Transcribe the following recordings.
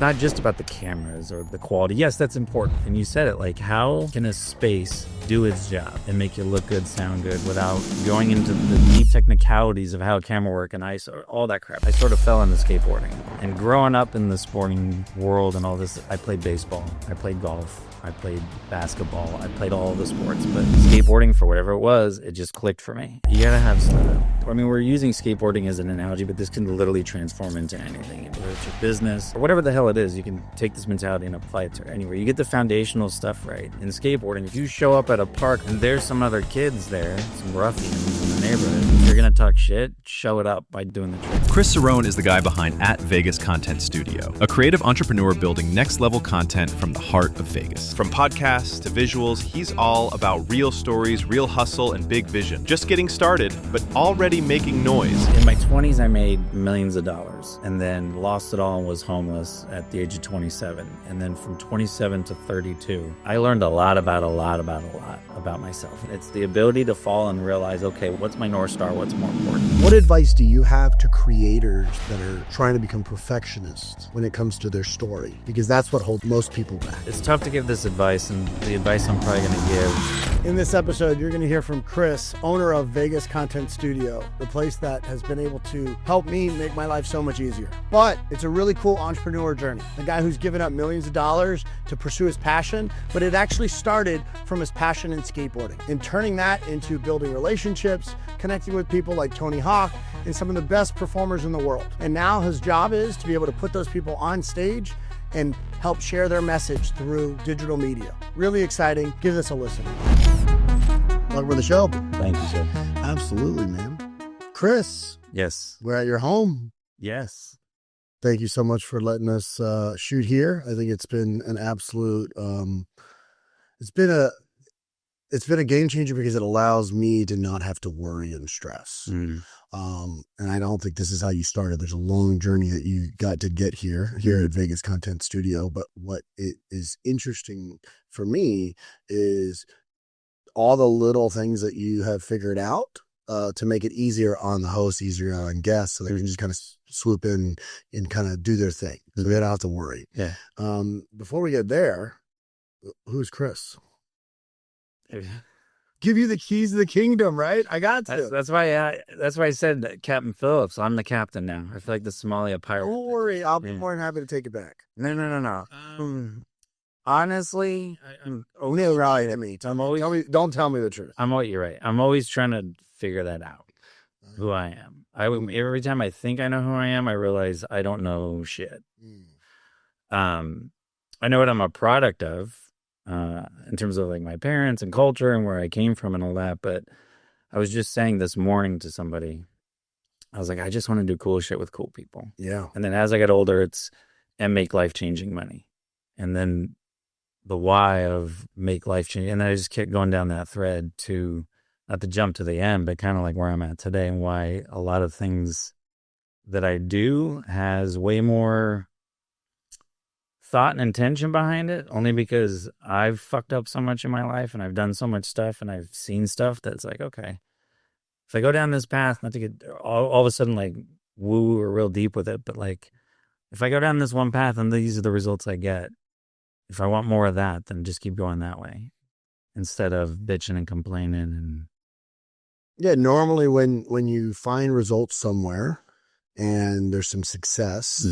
not just about the cameras or the quality. Yes, that's important. And you said it, like, how can a space do its job and make you look good, sound good, without going into the deep technicalities of how a camera work and ISO, all that crap. I sort of fell into skateboarding. And growing up in the sporting world and all this, I played baseball, I played golf, I played basketball, I played all the sports, but skateboarding, for whatever it was, it just clicked for me. You gotta have style. I mean, we're using skateboarding as an analogy, but this can literally transform into anything. Whether it's your business or whatever the hell it is, you can take this mentality and apply it to anywhere. You get the foundational stuff right. In skateboarding, if you show up at a park and there's some other kids there, some ruffians in the neighborhood, if you're gonna talk shit, show it up by doing the trick. Chris Cerrone is the guy behind @Vegas Content Studio, a creative entrepreneur building next-level content from the heart of Vegas. From podcasts to visuals, he's all about real stories, real hustle, and big vision. Just getting started, but already making noise. In my 20s, I made millions of dollars and then lost it all and was homeless at the age of 27. And then from 27 to 32, I learned a lot about myself. It's the ability to fall and realize, okay, what's my North Star? What's more important? What advice do you have to creators that are trying to become perfectionists when it comes to their story? Because that's what holds most people back. It's tough to give this advice, and the advice I'm probably going to give. In this episode, you're going to hear from Chris, owner of Vegas Content Studio, the place that has been able to help me make my life so much easier. But it's a really cool entrepreneur journey. A guy who's given up millions of dollars to pursue his passion, but it actually started from his passion in skateboarding and turning that into building relationships, connecting with people like Tony Hawk and some of the best performers in the world. And now his job is to be able to put those people on stage and help share their message through digital media. Really exciting. Give this a listen. Welcome to the show. Thank you, sir. Absolutely, man. Chris. Yes. We're at your home. Yes. Thank you so much for letting us shoot here. I think it's been an absolute, it's been a game changer because it allows me to not have to worry and stress. And I don't think this is how you started. There's a long journey that you got to get here at Vegas Content Studio. But what it is interesting for me is all the little things that you have figured out to make it easier on the host, easier on guests, so they can just kind of swoop in and kind of do their thing. So we don't have to worry. Yeah. Before we get there, who's Chris? Give you the keys to the kingdom, right? I got to. That's why I said Captain Phillips. I'm the captain now. I feel like the Somalia pirate. Don't worry, I'll be more than happy to take it back. No. Honestly, right at me. Don't tell me the truth. You're right. I'm always trying to figure that out. Who I am. Every time I think I know who I am, I realize I don't know shit. I know what I'm a product of. In terms of like my parents and culture and where I came from and all that. But I was just saying this morning to somebody, I was like, I just want to do cool shit with cool people. Yeah. And then as I got older, and make life-changing money. And then the why of make life-changing. And then I just kept going down that thread to, not to jump to the end, but kind of like where I'm at today and why a lot of things that I do has way more thought and intention behind it, only because I've fucked up so much in my life and I've done so much stuff and I've seen stuff that's like, okay, if I go down this path, not to get all of a sudden like woo or real deep with it, but like if I go down this one path and these are the results I get, if I want more of that, then just keep going that way instead of bitching and complaining. And yeah, normally when you find results somewhere and there's some success,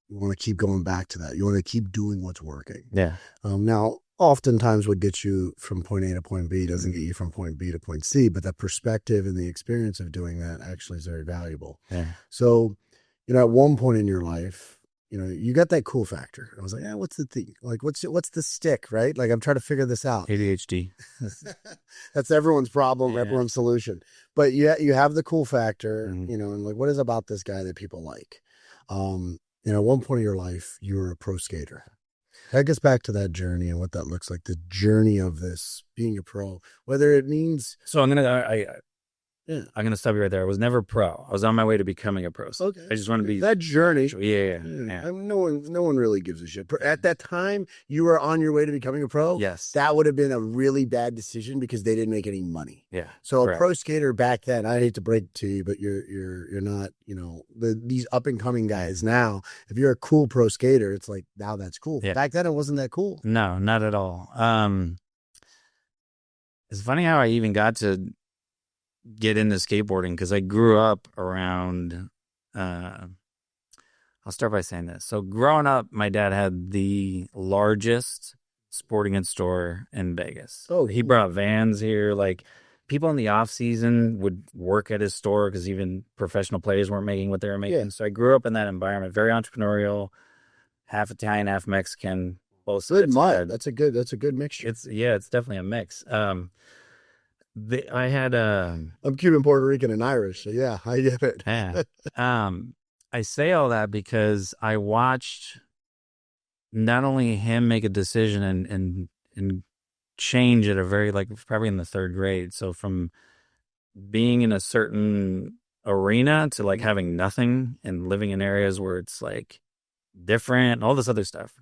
you want to keep going back to that. You want to keep doing what's working. Yeah. Now, oftentimes what gets you from point A to point B doesn't get you from point B to point C, but that perspective and the experience of doing that actually is very valuable. Yeah. So, at one point in your life, you got that cool factor. I was like, yeah, what's the thing? Like, what's the stick, right? Like, I'm trying to figure this out. ADHD. That's everyone's problem, Yeah. everyone's solution. But you have the cool factor, and like, what is about this guy that people like? At one point in your life, you were a pro skater. Take us back to that journey and what that looks like, the journey of this, being a pro, whether it means... So I'm going to, Yeah. I'm gonna stop you right there. I was never pro. I was on my way to becoming a pro. Okay. I just want to be that journey. Yeah. I mean, no one really gives a shit. At that time, you were on your way to becoming a pro. Yes. That would have been a really bad decision because they didn't make any money. Yeah. So correct. a pro skater back then, I hate to break it to you, but you're not, these up and coming guys now. If you're a cool pro skater, it's like now that's cool. Yeah. Back then, it wasn't that cool. No, not at all. It's funny how I even got to get into skateboarding because I grew up around. I'll start by saying this. So growing up, my dad had the largest sporting goods store in Vegas. Oh, he cool. brought vans here. Like people in the off season would work at his store because even professional players weren't making what they were making. Yeah. So I grew up in that environment, very entrepreneurial, half Italian, half Mexican. Both Good sides. mud. That's a good mixture. It's definitely a mix. I had I'm Cuban, Puerto Rican, and Irish, so yeah, I get it. yeah. I say all that because I watched not only him make a decision and change at a very probably in the third grade. So from being in a certain arena to having nothing and living in areas where it's different and all this other stuff.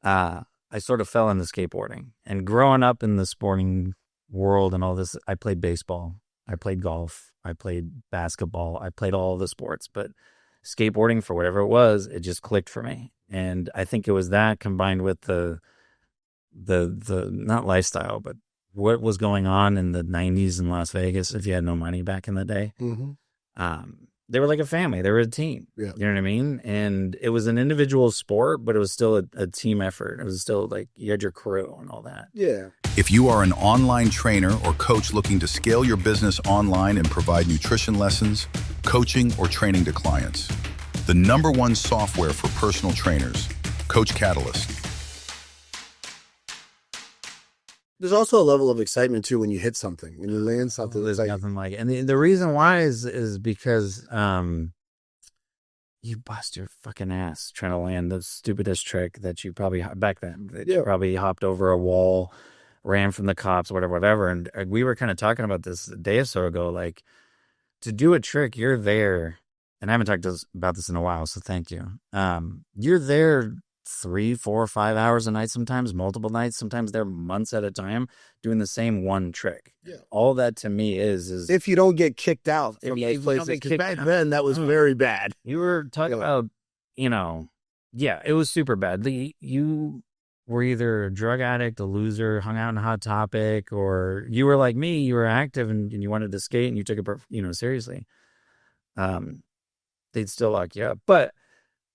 I sort of fell into skateboarding, and growing up in the sporting world and all this, I played baseball, I played golf, I played basketball, I played all the sports, but skateboarding, for whatever it was, it just clicked for me. And I think it was that combined with the not lifestyle, but what was going on in the 90s in Las Vegas. If you had no money back in the day, they were like a family. They were a team. Yeah. You know what I mean? And it was an individual sport, but it was still a team effort. It was still you had your crew and all that. Yeah. If you are an online trainer or coach looking to scale your business online and provide nutrition lessons, coaching, or training to clients, the #1 software for personal trainers, Coach Catalyst. There's also a level of excitement too when you hit something, when you land something. There's nothing like it. And the reason why is because you bust your fucking ass trying to land the stupidest trick that you probably back then. You probably hopped over a wall, ran from the cops, whatever. And we were kind of talking about this a day or so ago. To do a trick, you're there, and I haven't talked about this in a while, so thank you. You're there 3, 4, 5 hours a night, sometimes multiple nights, sometimes they're months at a time doing the same one trick. Yeah. All that to me is if you don't get kicked out from you those don't places, get 'cause kicked back out. then that was very bad. you were talking about, yeah, it was super bad. You were either a drug addict, a loser, hung out in Hot Topic, or you were like me, you were active and you wanted to skate and you took it, seriously. They'd still lock you up. But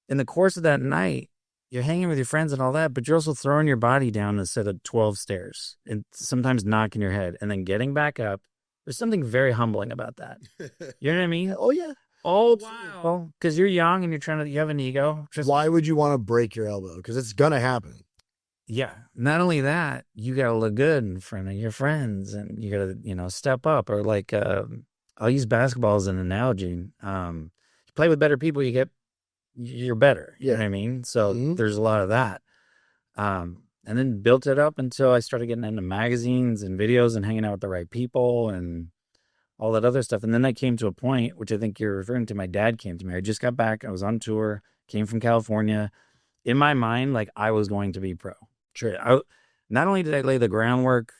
in the course of that night, you're hanging with your friends and all that, but you're also throwing your body down a set of 12 stairs and sometimes knocking your head and then getting back up. There's something very humbling about that. You know what I mean? Oh yeah. Oh, wow. Because you're young and you have an ego. Why would you want to break your elbow? Because it's gonna happen. Yeah. Not only that, you got to look good in front of your friends and you got to, step up. Or I'll use basketball as an analogy. You play with better people, you're better. You know what I mean? So there's a lot of that. And then built it up until I started getting into magazines and videos and hanging out with the right people and all that other stuff. And then I came to a point, which I think you're referring to. My dad came to me. I just got back. I was on tour, came from California. In my mind, I was going to be pro. Sure. Not only did I lay the groundwork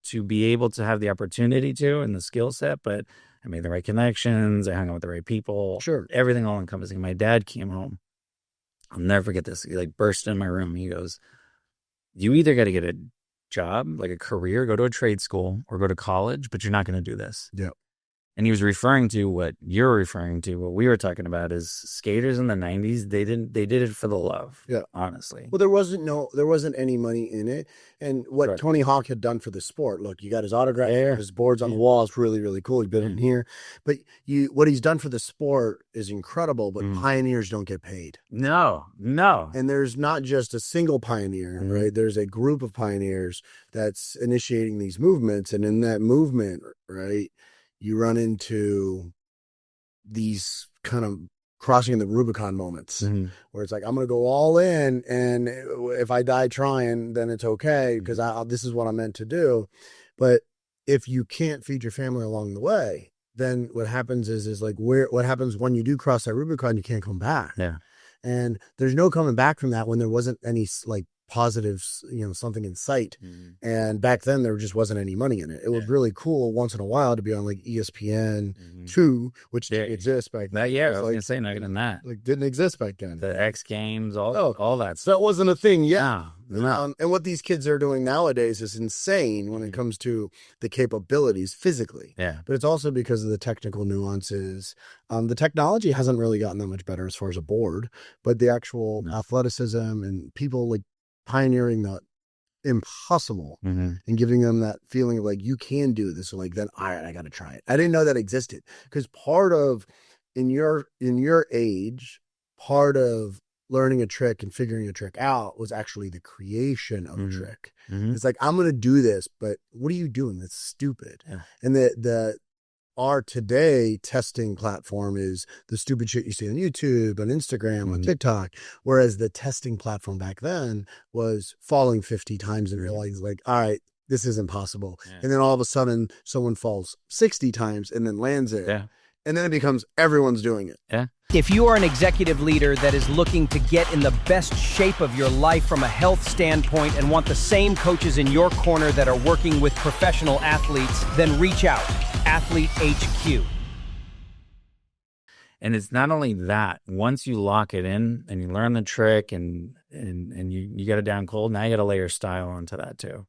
to be able to have the opportunity to and the skill set, but I made the right connections. I hung out with the right people. Sure. Everything all encompassing. My dad came home. I'll never forget this. He burst in my room. He goes, you either got to get a job, like a career, go to a trade school or go to college, but you're not going to do this. Yeah. And he was referring to what you're referring to, what we were talking about is skaters in the 90s. They did it for the love. Yeah. Honestly. Well, there wasn't any money in it. And what Right. Tony Hawk had done for the sport, look, you got his autograph, his boards on the wall. It's really, really cool. He's been in here. But what he's done for the sport is incredible, but pioneers don't get paid. No. And there's not just a single pioneer, right? There's a group of pioneers that's initiating these movements. And in that movement, right, you run into these kind of crossing the Rubicon moments where it's like, I'm going to go all in. And if I die trying, then it's okay because this is what I'm meant to do. But if you can't feed your family along the way, then what happens is like what happens when you do cross that Rubicon, you can't come back. Yeah. And there's no coming back from that when there wasn't any like positives, something in sight. And back then there just wasn't any money in it. It was really cool once in a while to be on like ESPN2, which didn't exist back then. I was gonna say not even that. Like didn't exist back then. The X Games, all that. So that wasn't a thing yet. No. And what these kids are doing nowadays is insane when it comes to the capabilities physically. Yeah. But it's also because of the technical nuances. The technology hasn't really gotten that much better as far as a board, but the actual athleticism and people like pioneering the impossible and giving them that feeling of like, you can do this. So like, then, all right, I got to try it. I didn't know that existed, because part of, in your age, part of learning a trick and figuring a trick out was actually the creation of a trick. It's like, I'm going to do this, but what are you doing? That's stupid. Yeah. And our today testing platform is the stupid shit you see on YouTube, on Instagram, on TikTok. Whereas the testing platform back then was falling 50 times and realizing like, all right, this isn't possible. Yeah. And then all of a sudden someone falls 60 times and then lands it. Yeah. And then it becomes everyone's doing it. Yeah. If you are an executive leader that is looking to get in the best shape of your life from a health standpoint and want the same coaches in your corner that are working with professional athletes, then reach out. Athlete HQ. And it's not only that. Once you lock it in and you learn the trick and you get it down cold, now you got to layer style onto that too.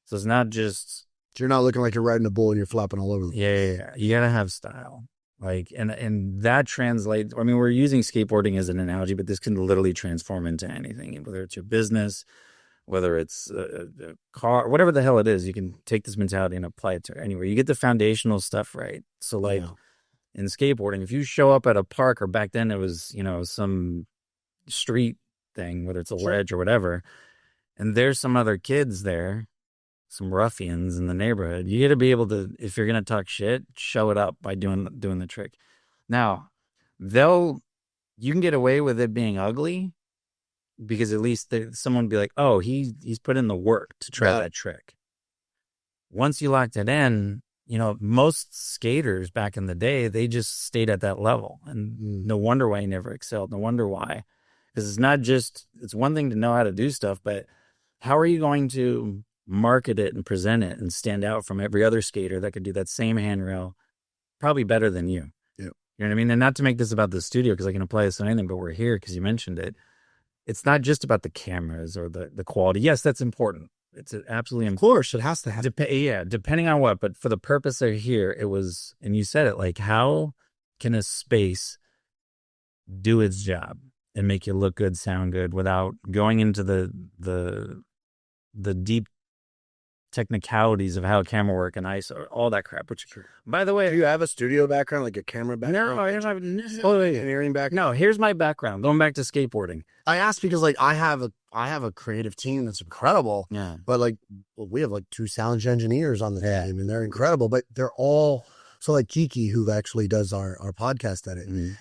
So it's not just... So you're not looking like you're riding a bull and you're flopping all over the place. Yeah. You got to have style. Like, and that translates, I mean, we're using skateboarding as an analogy, but this can literally transform into anything, whether it's your business, whether it's a car, whatever the hell it is. You can take this mentality and apply it to anywhere. You get the foundational stuff right. So like in skateboarding, if you show up at a park, or back then it was, some street thing, whether it's a ledge or whatever, and there's some other kids there, some ruffians in the neighborhood, you got to be able to, if you're going to talk shit, show it up by doing the trick. Now, you can get away with it being ugly, because at least someone would be like, oh, he's put in the work to try that trick. Once you locked it in, most skaters back in the day, they just stayed at that level. And no wonder why he never excelled. No wonder why. Because it's one thing to know how to do stuff, but how are you going to market it and present it and stand out from every other skater that could do that same handrail probably better than you? Yeah. You know what I mean? And not to make this about the studio, because I can apply this to anything, but we're here because you mentioned it. It's not just about the cameras or the quality. Yes, that's important. It's absolutely important. Of course, it has to happen. Depending on what, but for the purpose of here, it was, and you said it, like, how can a space do its job and make you look good, sound good, without going into the deep technicalities of how camera work and ISO, all that crap. Which, by the way, do you have a studio background, like a camera background? No, engineering background. No, here's my background. Going back to skateboarding, I asked because like I have a creative team that's incredible. Yeah, but like we have like 2 sound engineers on the team, and they're incredible. But they're all so like Kiki, who actually does our podcast edit.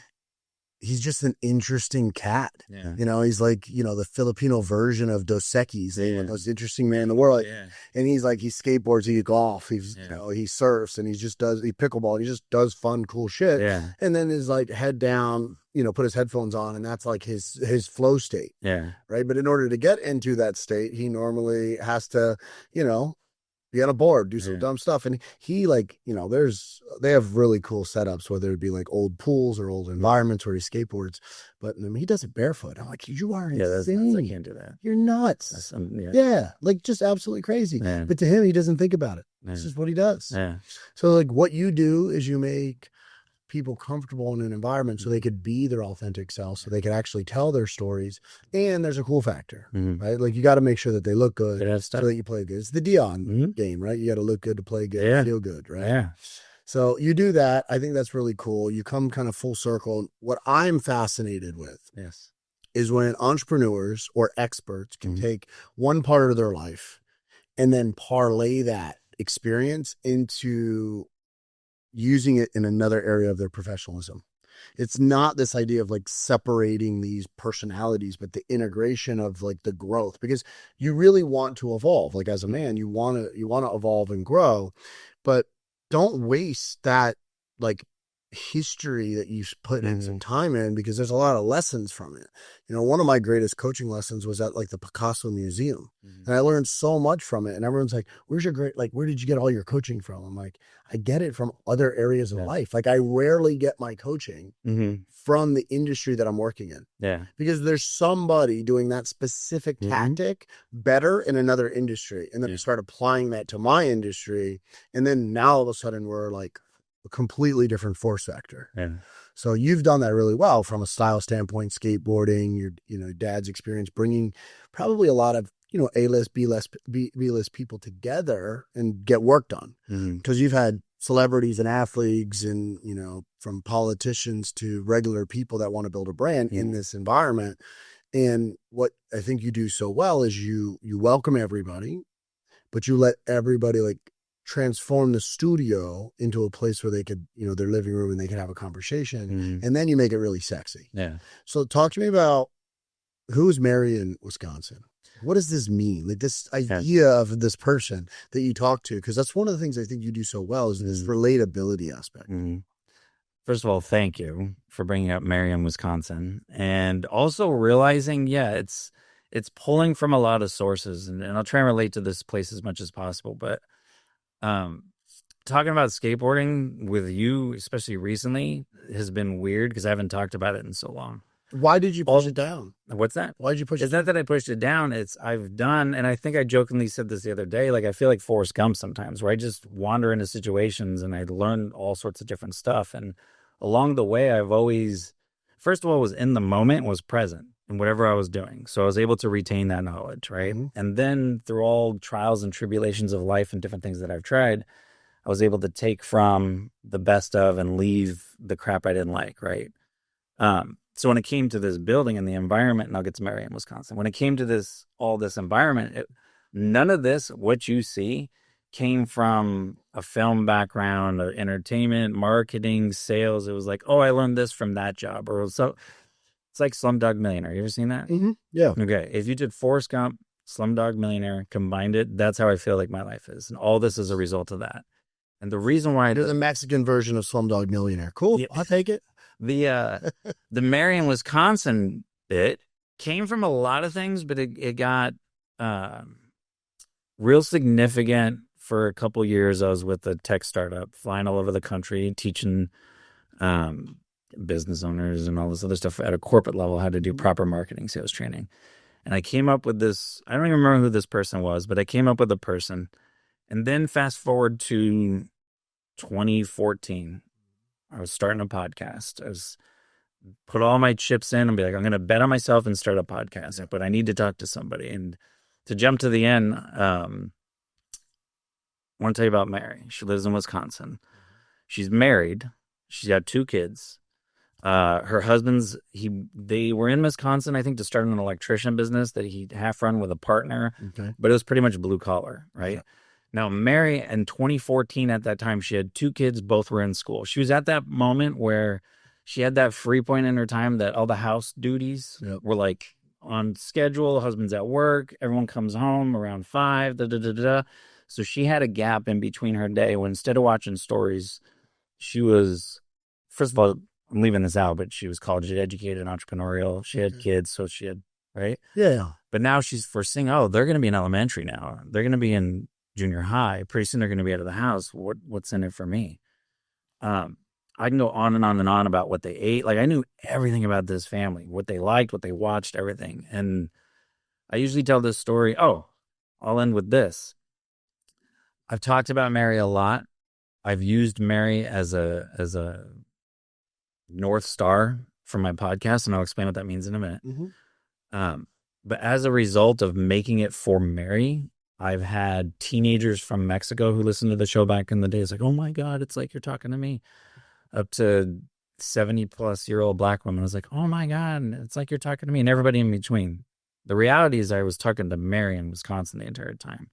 He's just an interesting cat. Yeah. He's like, the Filipino version of Dos Equis, the most interesting man in the world. Yeah. And he skateboards, he golf, he surfs, and he pickleball, and he just does fun, cool shit. Yeah. And then is like head down, put his headphones on, and that's like his flow state. Yeah. Right. But in order to get into that state, he normally has to, be on a board, do some dumb stuff. And he they have really cool setups, whether it be like old pools or old environments where he skateboards, but he does it barefoot. I'm like, you are insane. I can't do that. You're nuts. Like just absolutely crazy. Yeah. But to him, he doesn't think about it. This is what he does. Yeah. So like what you do is you make people comfortable in an environment so they could be their authentic self, so they could actually tell their stories. And there's a cool factor, right? Like you got to make sure that they look good so that you play good. It's the Dion game, right? You got to look good to play good, feel good, right? Yeah. So you do that. I think that's really cool. You come kind of full circle. What I'm fascinated with is when entrepreneurs or experts can take one part of their life and then parlay that experience into using it in another area of their professionalism. It's not this idea of like separating these personalities, but the integration of like the growth, because you really want to evolve. Like as a man, you want to evolve and grow, but don't waste that like history that you've put in some time in, because there's a lot of lessons from it. You know, one of my greatest coaching lessons was at like the Picasso Museum, and I learned so much from it. And everyone's like, where did you get all your coaching from? I'm like, I get it from other areas of life. Like I rarely get my coaching from the industry that I'm working in. Yeah. Because there's somebody doing that specific tactic better in another industry. And then I start applying that to my industry. And then now all of a sudden we're like a completely different force factor. Yeah. So you've done that really well from a style standpoint, skateboarding, your dad's experience, bringing probably a lot of, A-list, B-list people together and get work done. Because you've had celebrities and athletes and, from politicians to regular people that want to build a brand in this environment. And what I think you do so well is you welcome everybody, but you let everybody like transform the studio into a place where they could, their living room, and they can have a conversation, and then you make it really sexy. Yeah. So talk to me about who's Mary in Wisconsin. What does this mean? Like this idea of this person that you talk to, because that's one of the things I think you do so well is this relatability aspect. First of all, thank you for bringing up Marion, Wisconsin, and also realizing, it's pulling from a lot of sources, and I'll try and relate to this place as much as possible, but talking about skateboarding with you, especially recently, has been weird because I haven't talked about it in so long. Why did you push it down? What's that? Why did you push it down? It's not that I pushed it down. I've done, and I think I jokingly said this the other day, like I feel like Forrest Gump sometimes, where I just wander into situations and I learn all sorts of different stuff. And along the way, I've always, first of all, was in the moment, was present in whatever I was doing. So I was able to retain that knowledge, right? And then through all trials and tribulations of life and different things that I've tried, I was able to take from the best of and leave the crap I didn't like, right? So when it came to this building and the environment, and I'll get to Marion, Wisconsin, when it came to all this environment, none of this, what you see, came from a film background or entertainment, marketing, sales. It was like, oh, I learned this from that job. Or so it's like Slumdog Millionaire. You ever seen that? Yeah. Okay. If you did Forrest Gump, Slumdog Millionaire, combined it, that's how I feel like my life is. And all this is a result of that. And the reason why the Mexican version of Slumdog Millionaire. Cool. I'll take it. The Marion, Wisconsin bit came from a lot of things, but it got real significant for a couple years. I was with a tech startup, flying all over the country, teaching business owners and all this other stuff at a corporate level how to do proper marketing, sales training. And I came up with this, I don't even remember who this person was, but I came up with a person. And then fast forward to 2014, I was starting a podcast. I was put all my chips in and be like, I'm going to bet on myself and start a podcast, but I need to talk to somebody. And to jump to the end, I want to tell you about Mary. She lives in Wisconsin. She's married. She's got 2 kids. Her husband's, they were in Wisconsin, I think, to start an electrician business that he half run with a partner, but it was pretty much blue collar, right? Yeah. Now, Mary, in 2014, at that time, she had 2 kids, both were in school. She was at that moment where she had that free point in her time that all the house duties were like on schedule. Husband's at work. Everyone comes home around 5, So she had a gap in between her day when instead of watching stories, she was, first of all, I'm leaving this out, but she was college educated, entrepreneurial. She had kids, so she had, right? Yeah. But now she's foreseeing, they're going to be in elementary now. They're going to be in junior high. Pretty soon they're going to be out of the house. What's in it for me? I can go on and on and on about what they ate. Like I knew everything about this family, what they liked, what they watched, everything. And I usually tell this story. I'll end with this. I've talked about Mary a lot. I've used Mary as a North Star for my podcast, and I'll explain what that means in a minute. But as a result of making it for Mary, I've had teenagers from Mexico who listened to the show back in the day. It's like, oh my God, it's like you're talking to me. Up to 70-plus-year-old black women. I was like, oh my God, it's like you're talking to me, and everybody in between. The reality is I was talking to Mary in Wisconsin the entire time.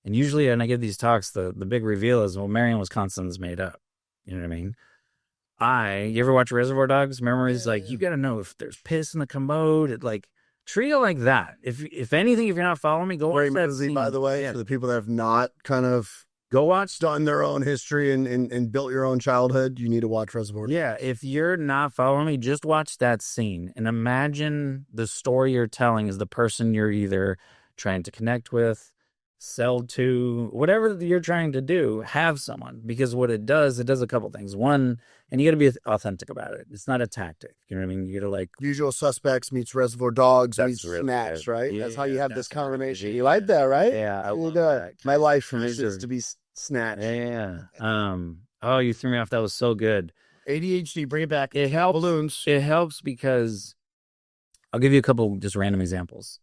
And usually when I give these talks, the big reveal is, well, Mary in Wisconsin's made up. You know what I mean? you ever watch Reservoir Dogs? Remember, it's like, you got to know if there's piss in the commode. Treat it like that. If anything, if you're not following me, go watch that scene. By the way, for the people that have not kind of go watch done their own history and built your own childhood, you need to watch Reservoir Dogs. Yeah, if you're not following me, just watch that scene and imagine the story you're telling is the person you're either trying to connect with, sell to, whatever you're trying to do, have someone. Because what it does a couple things. One, and you got to be authentic about it. It's not a tactic. You know what I mean? You got to Usual Suspects meets Reservoir Dogs meets really Snatch, good. right? Yeah, that's how you have this combination. Yeah. You like that, right? Yeah, I love that. My life from is is to be Snatch. Yeah. Oh, you threw me off. That was so good. ADHD, bring it back. It helps. Balloons. It helps because I'll give you a couple just random examples.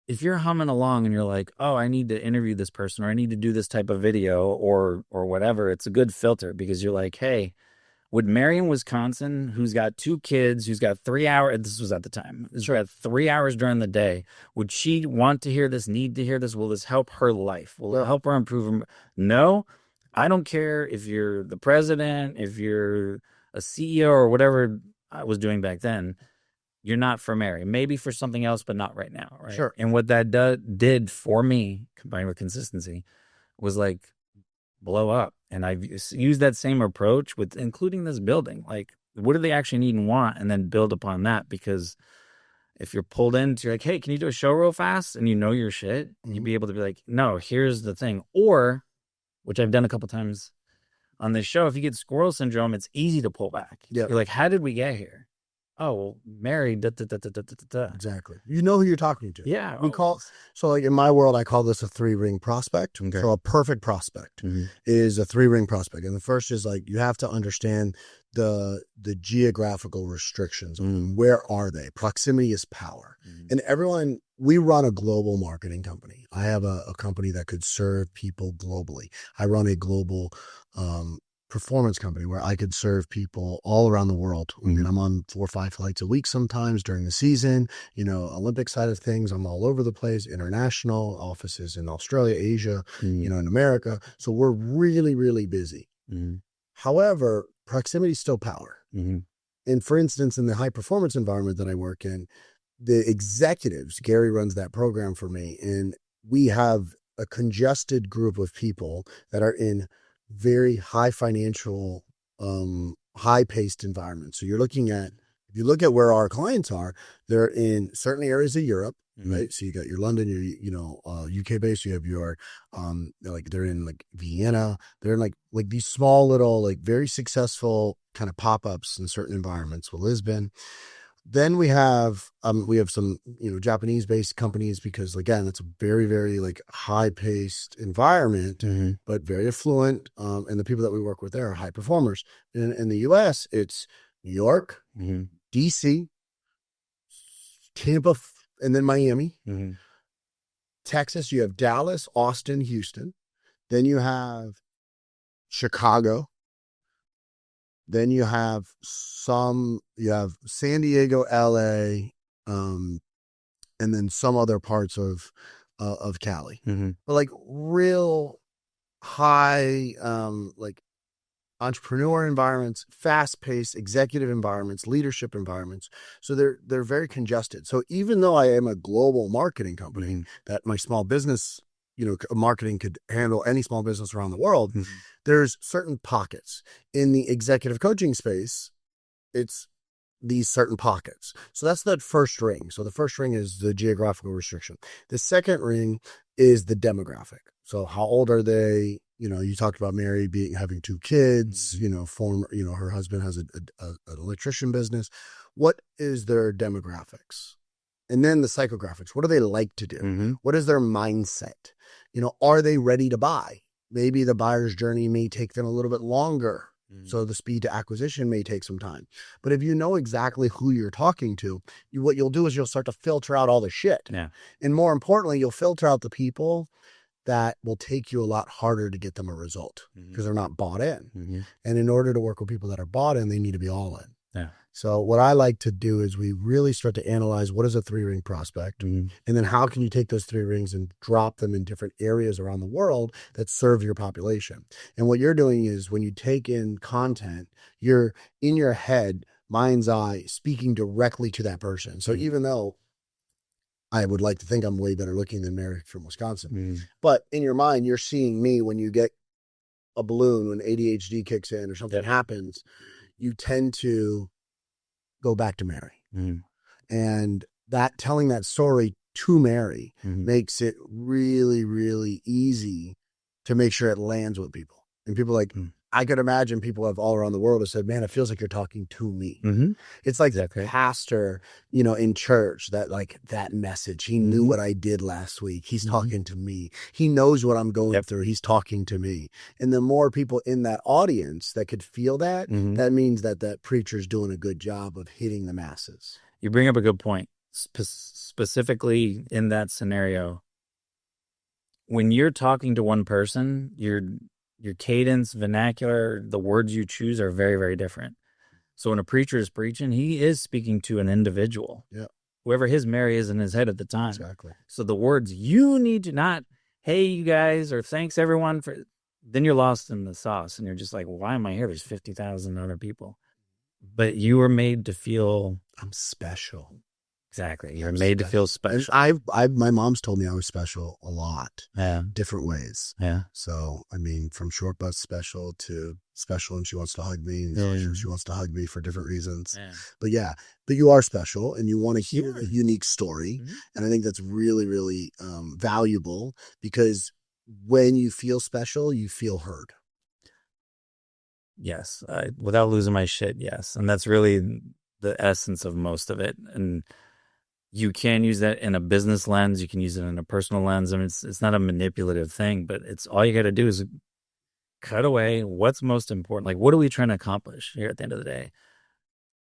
If you're humming along and you're like, oh, I need to interview this person or I need to do this type of video or whatever, it's a good filter because you're like, hey, would Mary in Wisconsin, who's got 2 kids, who's got 3 hours, this was at the time, she had 3 hours during the day, would she want to hear this, need to hear this? Will this help her life? Will it help her improve her? No, I don't care if you're the president, if you're a CEO or whatever I was doing back then. You're not for Mary. Maybe for something else, but not right now, right? Sure. And what that did for me, combined with consistency, was blow up. And I've used that same approach with including this building. What do they actually need and want? And then build upon that. Because if you're pulled into, you're like, hey, can you do a show real fast? And you know your shit, you'd be able to be like, no, here's the thing. Or, which I've done a couple times on this show, if you get squirrel syndrome, it's easy to pull back. Yep. You're like, how did we get here? Oh, well, Mary, Exactly. You know who you're talking to. Yeah. So in my world, I call this a 3-ring prospect. Okay. So a perfect prospect is a 3-ring prospect. And the first is you have to understand the geographical restrictions. Where are they? Proximity is power. And we run a global marketing company. I have a company that could serve people globally. I run a global, performance company where I could serve people all around the world. I mean, I'm on 4 or 5 flights a week sometimes during the season, Olympic side of things. I'm all over the place, international offices in Australia, Asia, in America. So we're really, really busy. However, proximity is still power. And for instance, in the high performance environment that I work in, the executives, Gary runs that program for me. And we have a congested group of people that are in very high financial, high-paced environments. So if you look at where our clients are, they're in certain areas of Europe, right? So you got your London, your UK base. You have your they're in Vienna. They're in these small little very successful kind of pop-ups in certain environments. Well, Lisbon. Then we have some Japanese-based companies because again it's a very, very high-paced environment, but very affluent. And the people that we work with there are high performers. In the U.S., it's New York, D.C., Tampa, and then Miami. Texas, you have Dallas, Austin, Houston. Then you have Chicago. Then you have San Diego, LA, and then some other parts of Cali. But real high, entrepreneur environments, fast-paced executive environments, leadership environments. So they're very congested. So even though I am a global marketing company, that my small business, marketing could handle any small business around the world, there's certain pockets. In the executive coaching space, it's these certain pockets. So that's that first ring. So the first ring is the geographical restriction. The second ring is the demographic. So how old are they? You talked about Mary having 2 kids, her husband has an electrician business. What is their demographics? And then the psychographics. What do they like to do? What is their mindset? Are they ready to buy? Maybe the buyer's journey may take them a little bit longer. So the speed to acquisition may take some time. But if you know exactly who you're talking to, what you'll do is you'll start to filter out all the shit. Yeah. And more importantly, you'll filter out the people that will take you a lot harder to get them a result because they're not bought in. And in order to work with people that are bought in, they need to be all in. Yeah. So what I like to do is we really start to analyze what is a 3-ring prospect, and then how can you take those 3 rings and drop them in different areas around the world that serve your population. And what you're doing is when you take in content, you're in your head, mind's eye, speaking directly to that person. So even though I would like to think I'm way better looking than Mary from Wisconsin, but in your mind, you're seeing me when you get a balloon, when ADHD kicks in or something happens, you tend to go back to Mary. And that telling that story to Mary makes it really, really easy to make sure it lands with people. And people like, I could imagine people have all around the world have said, man, it feels like you're talking to me. It's like the pastor, in church, that message. He knew what I did last week. He's talking to me. He knows what I'm going through. He's talking to me. And the more people in that audience that could feel that, that means that preacher's doing a good job of hitting the masses. You bring up a good point. Specifically in that scenario, when you're talking to one person, your cadence, vernacular, the words you choose are very, very different. So when a preacher is preaching, he is speaking to an individual. Yeah. Whoever his Mary is in his head at the time. Exactly. So the words you need to not, hey, you guys, or thanks everyone for, then you're lost in the sauce and you're just like, why am I here? There's 50,000 other people. But you were made to feel I'm special. Exactly. You're made to feel special. And my mom's told me I was special a lot. Yeah. Different ways. Yeah. So, I mean, from short bus special to special and she wants to hug me. And she wants to hug me for different reasons. Yeah. But you are special and you want to hear a unique story. And I think that's really, really valuable because when you feel special, you feel heard. Yes. Without losing my shit, yes. And that's really the essence of most of it. And you can use that in a business lens. You can use it in a personal lens. I mean, it's not a manipulative thing, but it's all you got to do is cut away what's most important. Like, what are we trying to accomplish here at the end of the day?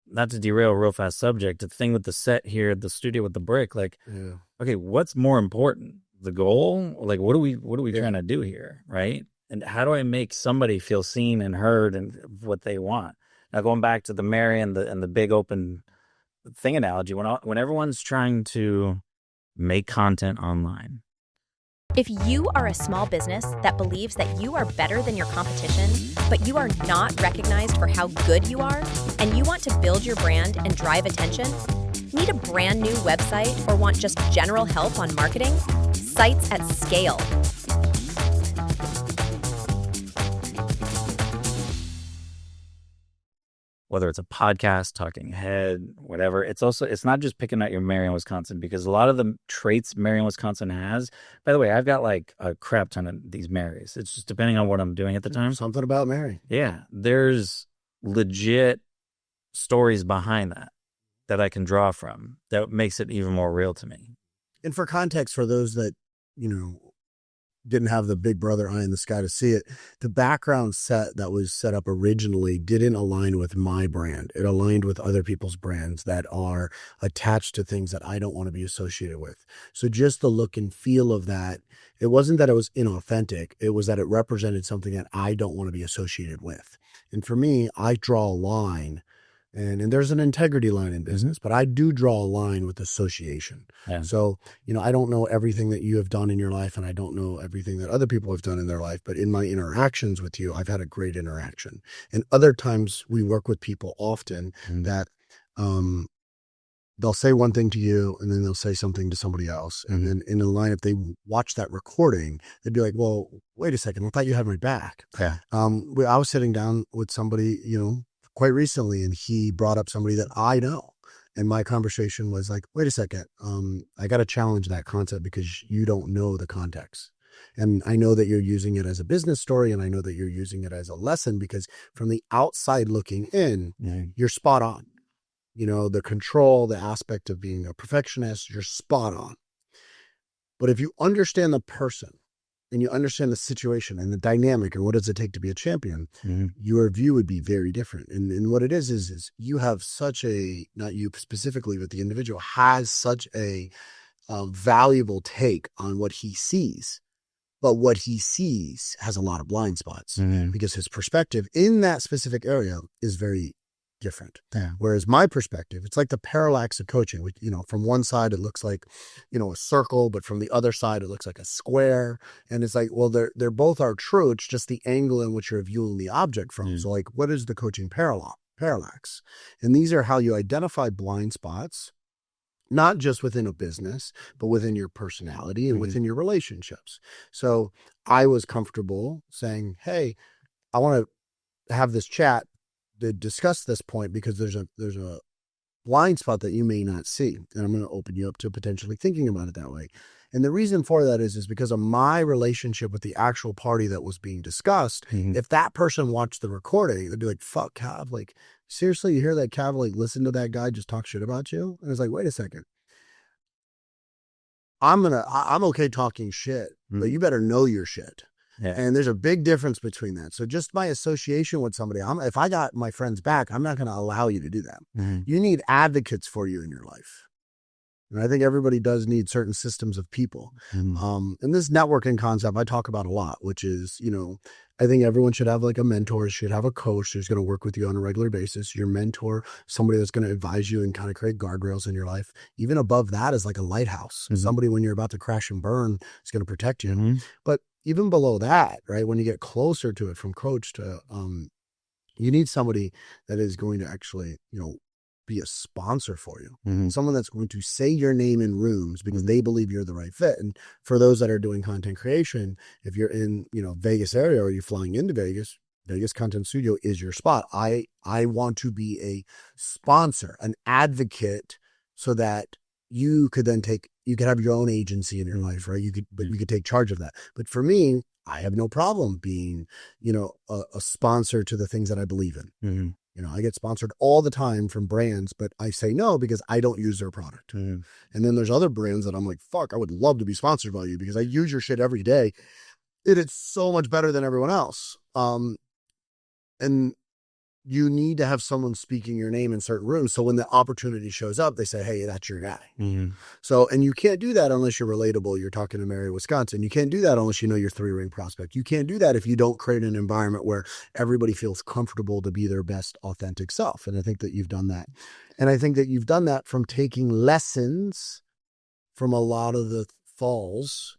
Not to derail a real fast subject, the thing with the set here, the studio with the brick, okay, what's more important? The goal? Like, what are we trying to do here, right? And how do I make somebody feel seen and heard and what they want? Now, going back to the Mary and the big open thing analogy, when everyone's trying to make content online. If you are a small business that believes that you are better than your competition, but you are not recognized for how good you are, and you want to build your brand and drive attention, need a brand new website or want just general help on marketing? Sites at Scale. Whether it's a podcast, talking head, whatever, it's not just picking out your Marion, Wisconsin, because a lot of the traits Marion, Wisconsin has, by the way, I've got like a crap ton of these Marys. It's just depending on what I'm doing at the time. Something about Mary. Yeah. There's legit stories behind that I can draw from that makes it even more real to me. And for context, for those that, didn't have the big brother eye in the sky to see it, the background set that was set up originally didn't align with my brand. It aligned with other people's brands that are attached to things that I don't want to be associated with. So just the look and feel of that, it wasn't that it was inauthentic. It was that it represented something that I don't want to be associated with. And for me, I draw a line. And there's an integrity line in business, but I do draw a line with association. Yeah. So, I don't know everything that you have done in your life, and I don't know everything that other people have done in their life, but in my interactions with you, I've had a great interaction. And other times we work with people often that they'll say one thing to you and then they'll say something to somebody else. And then in the line, if they watch that recording, they'd be like, well, wait a second, I thought you had my back. Yeah. I was sitting down with somebody, quite recently, and he brought up somebody that I know. And my conversation was like, wait a second, I got to challenge that concept because you don't know the context. And I know that you're using it as a business story, and I know that you're using it as a lesson because from the outside looking in, you're spot on. The control, the aspect of being a perfectionist, you're spot on. But if you understand the person, and you understand the situation and the dynamic and what does it take to be a champion, your view would be very different. And what it is you have such a, not you specifically, but the individual has such a valuable take on what he sees. But what he sees has a lot of blind spots because his perspective in that specific area is very different. Yeah. Whereas my perspective, it's like the parallax of coaching. From one side it looks like, a circle, but from the other side it looks like a square. And it's like, well, they're both are true. It's just the angle in which you're viewing the object from. So like, what is the coaching parallax? And these are how you identify blind spots, not just within a business, but within your personality and within your relationships. So I was comfortable saying, hey, I want to have this chat to discuss this point because there's a blind spot that you may not see. And I'm going to open you up to potentially thinking about it that way. And the reason for that is because of my relationship with the actual party that was being discussed. If that person watched the recording, they'd be like, fuck, Cav, like, seriously, you hear that Cav, like, listen to that guy just talk shit about you? And it's like, wait a second. I'm okay talking shit, but you better know your shit. Yeah. And there's a big difference between that. So just my association with somebody, if I got my friend's back, I'm not going to allow you to do that. You need advocates for you in your life. And I think everybody does need certain systems of people. And this networking concept I talk about a lot, which is, I think everyone should have like a mentor, should have a coach who's going to work with you on a regular basis. Your mentor, somebody that's going to advise you and kind of create guardrails in your life. Even above that is like a lighthouse. Somebody when you're about to crash and burn is going to protect you. But even below that, right, when you get closer to it from coach to, you need somebody that is going to actually, be a sponsor for you. Someone that's going to say your name in rooms because they believe you're the right fit. And for those that are doing content creation, if you're in, Vegas area or you're flying into Vegas, Vegas Content Studio is your spot. I want to be a sponsor, an advocate, so that you could then you could have your own agency in your life, right? You could take charge of that. But for me, I have no problem being, a sponsor to the things that I believe in. I get sponsored all the time from brands, but I say no because I don't use their product. And then there's other brands that I'm like, fuck, I would love to be sponsored by you because I use your shit every day. It is so much better than everyone else. And you need to have someone speaking your name in certain rooms. So when the opportunity shows up, they say, hey, that's your guy. So, and you can't do that unless you're relatable. You're talking to Mary, Wisconsin. You can't do that unless you know your 3-ring prospect. You can't do that if you don't create an environment where everybody feels comfortable to be their best authentic self. And I think that you've done that. And I think that you've done that from taking lessons from a lot of the falls.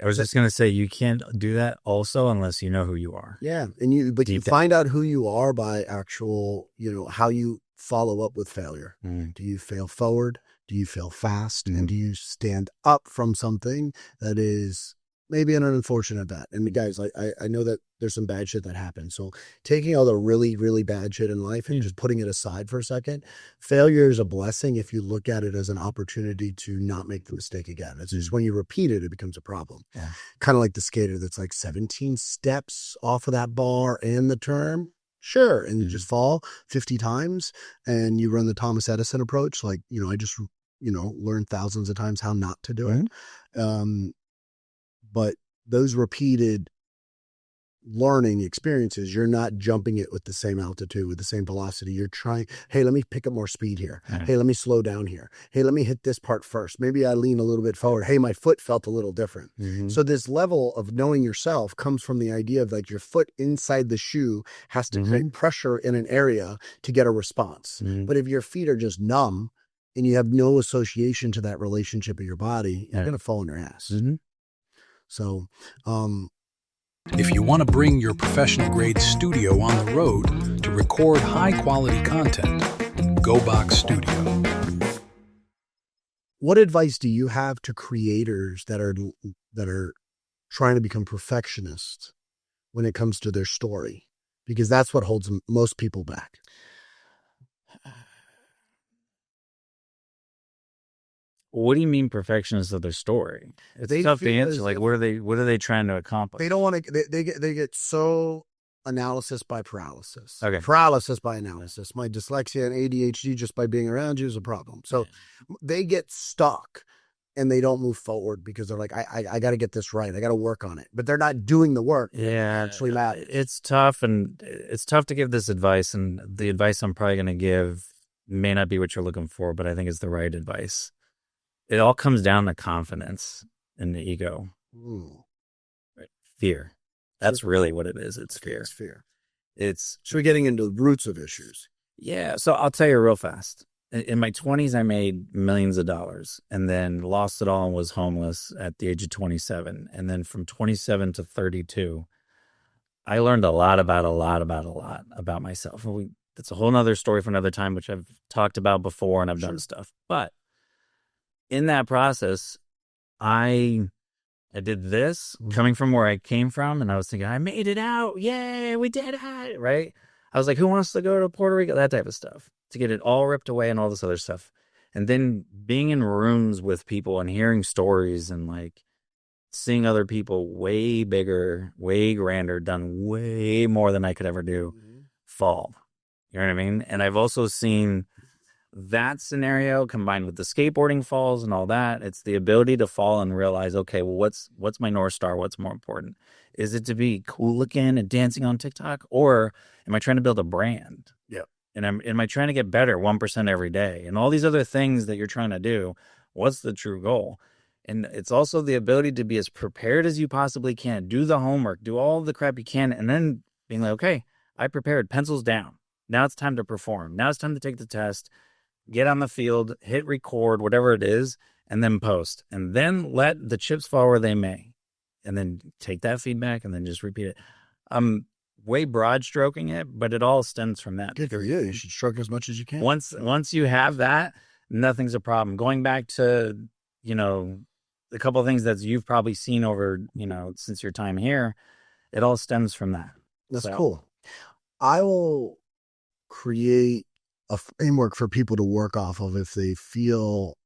I was just going to say, you can't do that also unless you know who you are. Yeah. And you find out who you are by actual, how you follow up with failure. Do you fail forward? Do you fail fast? And do you stand up from something that is maybe an unfortunate bet? And guys, I know that there's some bad shit that happens. So taking all the really, really bad shit in life and just putting it aside for a second, failure is a blessing if you look at it as an opportunity to not make the mistake again. It's just when you repeat it, it becomes a problem. Kind of like the skater that's like 17 steps off of that bar and the turn. Sure. And you just fall 50 times and you run the Thomas Edison approach. Like, I just, learned thousands of times how not to do it. But those repeated learning experiences, you're not jumping it with the same altitude, with the same velocity. You're trying, hey, let me pick up more speed here. Hey, let me slow down here. Hey, let me hit this part first. Maybe I lean a little bit forward. Hey, my foot felt a little different. So this level of knowing yourself comes from the idea of like your foot inside the shoe has to create pressure in an area to get a response. But if your feet are just numb and you have no association to that relationship of your body, you're going to fall on your ass. So, if you want to bring your professional grade studio on the road to record high quality content, Go Box Studio. What advice do you have to creators that are trying to become perfectionists when it comes to their story? Because that's what holds most people back. What do you mean perfectionists of their story? It's tough to answer. Like, what are they trying to accomplish? They don't want to, they get so analysis by paralysis. Okay. Paralysis by analysis. My dyslexia and ADHD just by being around you is a problem. So they get stuck and they don't move forward because they're like, I got to get this right. I got to work on it. But they're not doing the work. Yeah. Actually matters. It's tough, and it's tough to give this advice. And the advice I'm probably going to give may not be what you're looking for, but I think it's the right advice. It all comes down to confidence and the ego. Right. Fear. That's really what it is. It's fear. It's fear. So we're getting into the roots of issues. Yeah. So I'll tell you real fast. In my 20s, I made millions of dollars and then lost it all and was homeless at the age of 27. And then from 27 to 32, I learned a lot about myself. That's a whole nother story for another time, which I've talked about before and I've done stuff. But in that process, I did this coming from where I came from. And I was thinking, I made it out. Yay, we did it. Right. I was like, who wants to go to Puerto Rico? That type of stuff, to get it all ripped away and all this other stuff. And then being in rooms with people and hearing stories and like seeing other people way bigger, way grander, done way more than I could ever do fall. You know what I mean? And I've also seen that scenario combined with the skateboarding falls and all that. It's the ability to fall and realize, okay, well, what's my North Star? What's more important? Is it to be cool looking and dancing on TikTok, or am I trying to build a brand? Yeah. And am I trying to get better 1% every day? And all these other things that you're trying to do, what's the true goal? And it's also the ability to be as prepared as you possibly can, do the homework, do all the crap you can, and then being like, okay, I prepared, pencils down. Now it's time to perform. Now it's time to take the test, get on the field, hit record, whatever it is, and then post. And then let the chips fall where they may. And then take that feedback and then just repeat it. I'm way broad stroking it, but it all stems from that. Good for you. You should stroke as much as you can. Once you have that, nothing's a problem. Going back to, a couple of things that you've probably seen over, since your time here, it all stems from that. That's cool. I will create a framework for people to work off of if they feel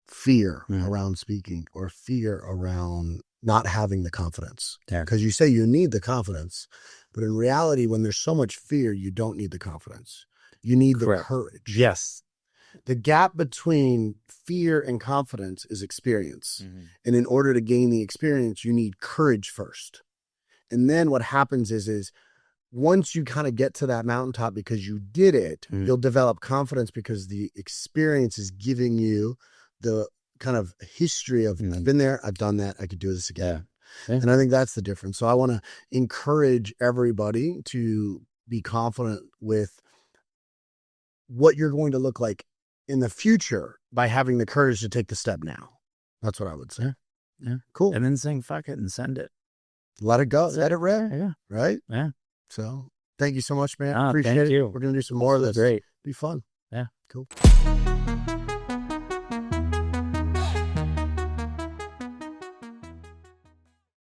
fear around speaking or fear around not having the confidence. Because you say you need the confidence, but in reality, when there's so much fear, you don't need the confidence. You need the courage. Yes. The gap between fear and confidence is experience. And in order to gain the experience, you need courage first. And then what happens is once you kind of get to that mountaintop because you did it, you'll develop confidence because the experience is giving you the kind of history of I've been there, I've done that, I could do this again. Yeah. And I think that's the difference. So I want to encourage everybody to be confident with what you're going to look like in the future by having the courage to take the step now. That's what I would say. Yeah. Cool. And then saying, fuck it and send it. Let it go. Let it rip. Yeah. Right? Yeah. So thank you so much, man. Appreciate it. You. We're going to do some more of this. Great. Be fun. Yeah. Cool.